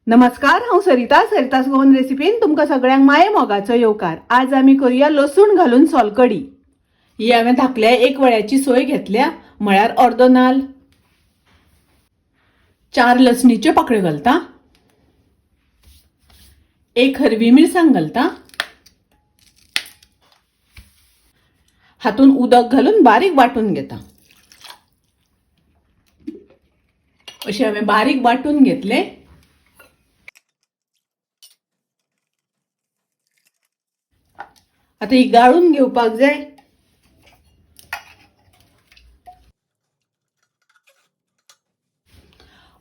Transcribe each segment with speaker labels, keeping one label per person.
Speaker 1: नमस्कार, हांव सरितास गोवन रेसिपीन तुमकां सगळ्यांक माये मोगाचो येवकार। आज आमी करूया लसूण घालून सोलकडी। ही हांवें धाकल्या एक वळ्याची सोय घेतल्या, म्हळ्यार अर्दो नाल। 4 लसणीच्यो पाकळ्यो घालता, 1 हरवी मिरसांग घालता, हातून उदक घालून बारीक वाटून घेता। अशें हांवें बारीक वाटून घेतले। आता ही गाळून घेवपाक जाय।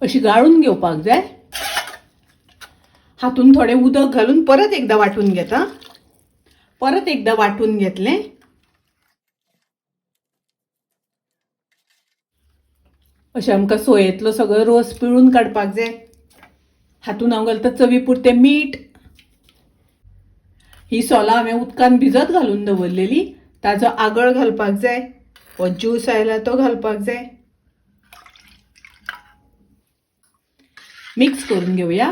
Speaker 1: अशी गाळून घेवपाक जाय। हातून थोडे उदक घालून परत एकदा वाटून घेता। परत एकदा वाटून घेतले। अशें आमकां सोयेतलो सगळो रोस पिळून काडपाक जाय। हातून हांव घालता चवी पुरते मीठ। ही सोलां हांवें उदकान भिजत घालून दवरलेली, ताजो आगळ घालपाक जाय। हो ज्यूस आयला तो घालपाक जाय। मिक्स करून घेवया।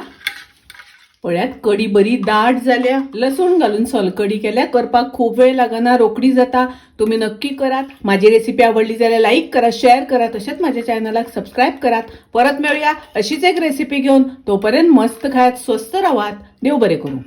Speaker 1: पळयात कडी बरी दाट जाल्या। लसूण घालून सोलकडी केल्या करपाक खूप वेळ लागना, रोखडी जाता। तुम्ही नक्की करात। माझी रेसिपी आवडली जाल्यार लाईक करा, शेअर करा, तसेच माझ्या चॅनलाक सबस्क्राईब करात। परत मिळूया अशीच एक रेसिपी घेऊन। तोपर्यंत मस्त खायात, स्वस्त राहात। देव बरे करू।